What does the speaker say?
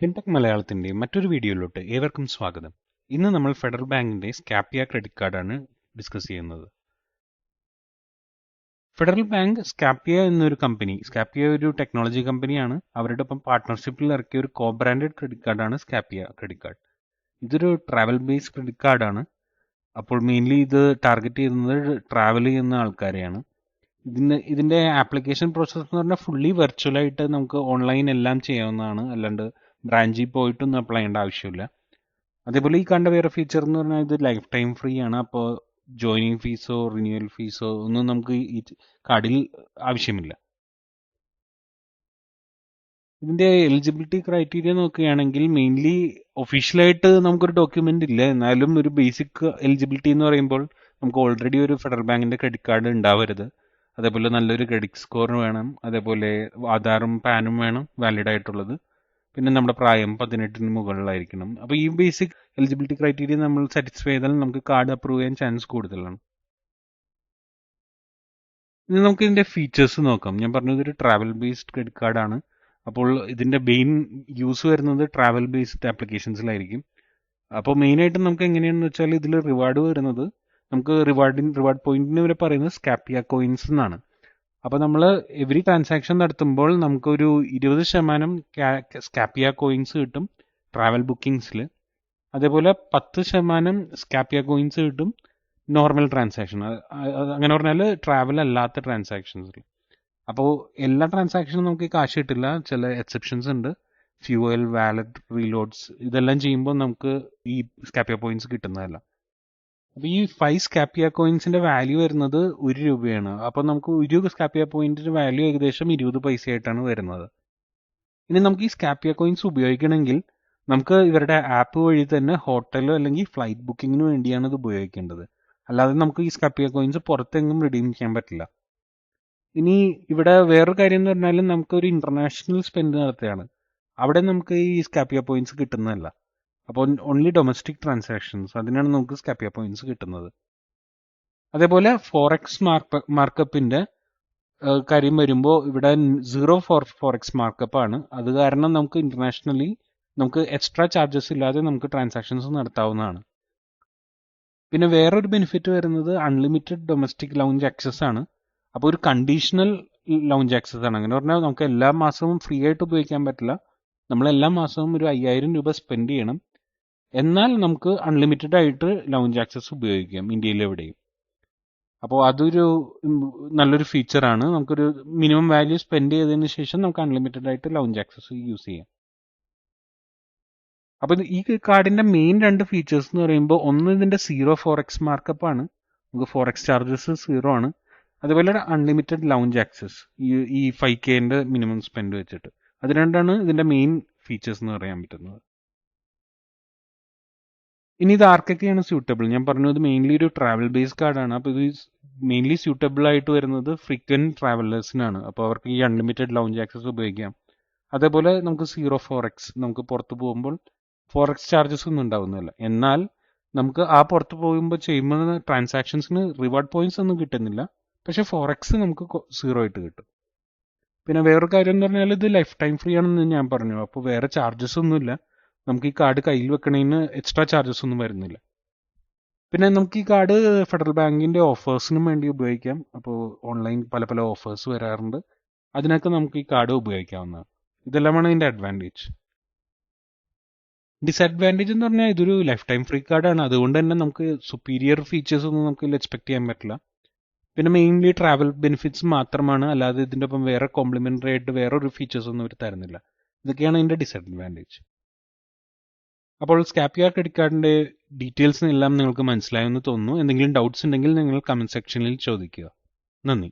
Fintech മലയാളത്തിന്റെ മറ്റൊരു വീഡിയോയിലോട്ട് ഏവർക്കും സ്വാഗതം. ഇന്ന് നമ്മൾ ഫെഡറൽ ബാങ്കിന്റെ സ്കാപ്പിയ ക്രെഡിറ്റ് കാർഡാണ് ഡിസ്കസ് ചെയ്യുന്നത്. ഫെഡറൽ ബാങ്ക് സ്കാപ്പിയ എന്നൊരു കമ്പനി, സ്കാപ്പിയ ഒരു ടെക്നോളജി കമ്പനിയാണ്. അവരുടെ ഒപ്പം പാർട്ട്ണർഷിപ്പിൽ ഇറക്കിയ ഒരു കോ ബ്രാൻഡഡ് ക്രെഡിറ്റ് കാർഡാണ് സ്കാപ്പിയ ക്രെഡിറ്റ് കാർഡ്. ഇതൊരു ട്രാവൽ ബേസ്ഡ് ക്രെഡിറ്റ് കാർഡാണ്. അപ്പോൾ മെയിൻലി ഇത് ടാർഗറ്റ് ചെയ്യുന്നത് ട്രാവൽ ചെയ്യുന്ന ആൾക്കാരെയാണ്. ഇതിന്റെ ആപ്ലിക്കേഷൻ പ്രോസസ്സ് എന്ന് പറഞ്ഞാൽ ഫുള്ളി വെർച്വലായിട്ട് നമുക്ക് ഓൺലൈൻ എല്ലാം ചെയ്യാവുന്നതാണ്. അല്ലാണ്ട് ബ്രാഞ്ചിൽ പോയിട്ടൊന്നും അപ്ലൈ ചെയ്യേണ്ട ആവശ്യമില്ല. അതേപോലെ ഈ കണ്ട വേറെ ഫീച്ചർ എന്ന് പറഞ്ഞാൽ ഇത് ലൈഫ് ടൈം ഫ്രീ ആണ്. അപ്പോൾ ജോയിനിങ് ഫീസോ റിന്യൂവൽ ഫീസോ ഒന്നും നമുക്ക് ഈ കാർഡിൽ ആവശ്യമില്ല. ഇതിന്റെ എലിജിബിലിറ്റി ക്രൈറ്റീരിയ നോക്കുകയാണെങ്കിൽ മെയിൻലി ഒഫീഷ്യലായിട്ട് നമുക്കൊരു ഡോക്യുമെന്റ് ഇല്ല. എന്നാലും ഒരു ബേസിക് എലിജിബിലിറ്റി എന്ന് പറയുമ്പോൾ നമുക്ക് ഓൾറെഡി ഒരു ഫെഡറൽ ബാങ്കിന്റെ ക്രെഡിറ്റ് കാർഡ് ഉണ്ടാവരുത്. അതേപോലെ നല്ലൊരു ക്രെഡിറ്റ് സ്കോർ വേണം. അതേപോലെ ആധാറും പാനും വേണം വാലിഡ് ആയിട്ടുള്ളത്. പിന്നെ നമ്മുടെ പ്രായം 18 മുകളിലായിരിക്കണം. അപ്പോൾ ഈ ബേസിക് എലിജിബിലിറ്റി ക്രൈറ്റീരിയ നമ്മൾ സാറ്റിസ്ഫൈ ചെയ്താൽ നമുക്ക് കാർഡ് അപ്രൂവ് ചെയ്യാൻ ചാൻസ് കൂടുതലാണ്. ഇനി നമുക്ക് ഇതിന്റെ ഫീച്ചേഴ്സ് നോക്കാം. ഞാൻ പറഞ്ഞത് ഒരു ട്രാവൽ ബേസ്ഡ് ക്രെഡിറ്റ് കാർഡാണ്. അപ്പോൾ ഇതിന്റെ മെയിൻ യൂസ് വരുന്നത് ട്രാവൽ ബേസ്ഡ് ആപ്ലിക്കേഷൻസിലായിരിക്കും. അപ്പോൾ മെയിനായിട്ട് നമുക്ക് എങ്ങനെയാണെന്ന് വെച്ചാൽ ഇതിൽ റിവാർഡ് വരുന്നത് നമുക്ക് റിവാർഡ് പോയിന്റിന് വരെ പറയുന്നത് സ്കാപ്പിയ കോയിൻസ് എന്നാണ്. അപ്പോൾ നമ്മൾ എവറി ട്രാൻസാക്ഷൻ നടത്തുമ്പോൾ നമുക്കൊരു 20% സ്കാപ്പിയ കോയിൻസ് കിട്ടും ട്രാവൽ ബുക്കിംഗ്സിൽ. അതേപോലെ 10% സ്കാപ്പിയ കോയിൻസ് കിട്ടും നോർമൽ ട്രാൻസാക്ഷൻ, അങ്ങനെ പറഞ്ഞാൽ ട്രാവൽ അല്ലാത്ത ട്രാൻസാക്ഷൻസിൽ. അപ്പോൾ എല്ലാ ട്രാൻസാക്ഷനും നമുക്ക് കാശ് കിട്ടില്ല. ചില എക്സെപ്ഷൻസ് ഉണ്ട്. ഫ്യൂവൽ, വാലറ്റ്, റീലോഡ്സ് ഇതെല്ലാം ചെയ്യുമ്പോൾ നമുക്ക് ഈ സ്കാപ്പിയ പോയിന്റ്സ് കിട്ടുന്നതല്ല. അപ്പോൾ ഈ 5 സ്കാപ്പിയ കോയിൻസിന്റെ വാല്യൂ വരുന്നത് 1 രൂപയാണ്. അപ്പോൾ നമുക്ക് 1 സ്കാപ്പിയ പോയിന്റിന്റെ വാല്യൂ ഏകദേശം 20 പൈസയായിട്ടാണ് വരുന്നത്. ഇനി നമുക്ക് ഈ സ്കാപ്പിയ കോയിൻസ് ഉപയോഗിക്കണമെങ്കിൽ നമുക്ക് ഇവരുടെ ആപ്പ് വഴി തന്നെ ഹോട്ടലോ അല്ലെങ്കിൽ ഫ്ലൈറ്റ് ബുക്കിങ്ങിന് വേണ്ടിയാണ് ഇത് ഉപയോഗിക്കേണ്ടത്. അല്ലാതെ നമുക്ക് ഈ സ്കാപ്പിയ കോയിൻസ് പുറത്തെങ്ങും റിഡീം ചെയ്യാൻ പറ്റില്ല. ഇനി ഇവിടെ വേറൊരു കാര്യം എന്ന് പറഞ്ഞാൽ നമുക്കൊരു ഇന്റർനാഷണൽ സ്പെൻഡ് നടത്തുകയാണ്, അവിടെ നമുക്ക് ഈ സ്കാപ്പിയ പോയിന്റ്സ് കിട്ടുന്നതല്ല. അപ്പോൾ ഓൺലി ഡൊമസ്റ്റിക് ട്രാൻസാക്ഷൻസ് അതിനാണ് നമുക്ക് സ്കാപ്പിയ പോയിന്റ്സ് കിട്ടുന്നത്. അതേപോലെ ഫോറക്സ് മാർക്കപ്പിന്റെ കാര്യം വരുമ്പോൾ ഇവിടെ 0 ഫോറക്സ് മാർക്കപ്പ് ആണ്. അത് കാരണം നമുക്ക് ഇന്റർനാഷണലി നമുക്ക് എക്സ്ട്രാ ചാർജസ് ഇല്ലാതെ നമുക്ക് ട്രാൻസാക്ഷൻസ് നടത്താവുന്നതാണ്. പിന്നെ വേറൊരു ബെനിഫിറ്റ് വരുന്നത് അൺലിമിറ്റഡ് ഡൊമസ്റ്റിക് ലൗഞ്ച് ആക്സസ് ആണ്. അപ്പോൾ ഒരു കണ്ടീഷണൽ ലൗഞ്ച് ആക്സസ് ആണ്. അങ്ങനെ പറഞ്ഞാൽ നമുക്ക് എല്ലാ മാസവും ഫ്രീ ആയിട്ട് ഉപയോഗിക്കാൻ പറ്റില്ല. നമ്മൾ എല്ലാ മാസവും ഒരു 5000 രൂപ സ്പെൻഡ് ചെയ്യണം. എന്നാൽ നമുക്ക് അൺലിമിറ്റഡ് ആയിട്ട് ലൗഞ്ച് ആക്സസ് ഉപയോഗിക്കാം ഇന്ത്യയിൽ എവിടെയും. അപ്പോൾ അതൊരു നല്ലൊരു ഫീച്ചറാണ്. നമുക്കൊരു മിനിമം വാല്യൂ സ്പെൻഡ് ചെയ്തതിന് ശേഷം നമുക്ക് അൺലിമിറ്റഡ് ആയിട്ട് ലൗഞ്ച് ആക്സസ് യൂസ് ചെയ്യാം. അപ്പോൾ ഈ കാർഡിന്റെ മെയിൻ 2 ഫീച്ചേഴ്സ് എന്ന് പറയുമ്പോൾ ഒന്ന് ഇതിന്റെ 0 ഫോറക്സ് മാർക്കപ്പ് ആണ്. നമുക്ക് ഫോറക്സ് ചാർജസ് 0 ആണ്. അതുപോലെ അൺലിമിറ്റഡ് ലൗഞ്ച് ആക്സസ് ഈ 5K മിനിമം സ്പെൻഡ് വെച്ചിട്ട്. അത് രണ്ടാണ് ഇതിന്റെ മെയിൻ ഫീച്ചേഴ്സ് എന്ന് പറയാൻ പറ്റുന്നത്. ഇനി ഇത് ആർക്കൊക്കെയാണ് സ്യൂട്ടബിൾ? ഞാൻ പറഞ്ഞു ഇത് മെയിൻലി ഒരു ട്രാവൽ ബേസ്ഡ് കാർഡാണ്. അപ്പോൾ ഇത് മെയിൻലി സ്യൂട്ടബിൾ ആയിട്ട് വരുന്നത് ഫ്രീക്വന്റ് ട്രാവലേഴ്സിനാണ്. അപ്പോൾ അവർക്ക് ഈ അൺലിമിറ്റഡ് ലൗഞ്ച് ആക്സസ് ഉപയോഗിക്കാം. അതേപോലെ നമുക്ക് 0 ഫോറക്സ്, നമുക്ക് പുറത്ത് പോകുമ്പോൾ ഫോറക്സ് ചാർജസ് ഒന്നും ഉണ്ടാവുന്നില്ല. എന്നാൽ നമുക്ക് ആ പുറത്ത് പോകുമ്പോൾ ചെയ്യുമ്പോൾ ട്രാൻസാക്ഷൻസിന് റിവാർഡ് പോയിന്റ്സ് ഒന്നും കിട്ടുന്നില്ല. പക്ഷെ ഫോറക്സ് നമുക്ക് 0 ആയിട്ട് കിട്ടും. പിന്നെ വേറൊരു കാര്യം എന്ന് പറഞ്ഞാൽ ഇത് ലൈഫ് ടൈം ഫ്രീ ആണെന്ന് ഞാൻ പറഞ്ഞു. അപ്പോൾ വേറെ ചാർജസ് ഒന്നുമില്ല. നമുക്ക് ഈ കാർഡ് കയ്യിൽ വെക്കണതിന് എക്സ്ട്രാ ചാർജസ് ഒന്നും വരുന്നില്ല. പിന്നെ നമുക്ക് ഈ കാർഡ് ഫെഡറൽ ബാങ്കിന്റെ ഓഫേഴ്സിനും വേണ്ടി ഉപയോഗിക്കാം. അപ്പോൾ ഓൺലൈൻ പല ഓഫേഴ്സ് വരാറുണ്ട്. അതിനൊക്കെ നമുക്ക് ഈ കാർഡ് ഉപയോഗിക്കാവുന്നതാണ്. ഇതെല്ലാമാണ് ഇതിന്റെ അഡ്വാൻറ്റേജ്. ഡിസഡ്വാൻറ്റേജ് എന്ന് പറഞ്ഞാൽ ഇതൊരു ലൈഫ് ടൈം ഫ്രീ കാർഡാണ്. അതുകൊണ്ട് തന്നെ നമുക്ക് സുപ്പീരിയർ ഫീച്ചേഴ്സ് ഒന്നും നമുക്ക് ഇതിൽ എക്സ്പെക്ട് ചെയ്യാൻ പറ്റില്ല. പിന്നെ മെയിൻലി ട്രാവൽ ബെനിഫിറ്റ്സ് മാത്രമാണ്, അല്ലാതെ ഇതിൻ്റെ ഒപ്പം വേറെ കോംപ്ലിമെന്ററി ആയിട്ട് വേറൊരു ഫീച്ചേഴ്സ് ഒന്നും ഇവർ തരുന്നില്ല. ഇതൊക്കെയാണ് ഇതിന്റെ ഡിസഡ്വാൻറ്റേജ്. അപ്പോൾ സ്കാപ്പിയ ക്രെഡിറ്റ് കാർഡിന്റെ ഡീറ്റെയിൽസ് എല്ലാം നിങ്ങൾക്ക് മനസ്സിലായെന്ന് തോന്നുന്നു. എന്തെങ്കിലും ഡൗട്ട്സ് ഉണ്ടെങ്കിൽ നിങ്ങൾ കമന്റ് സെക്ഷനിൽ ചോദിക്കുക. നന്ദി.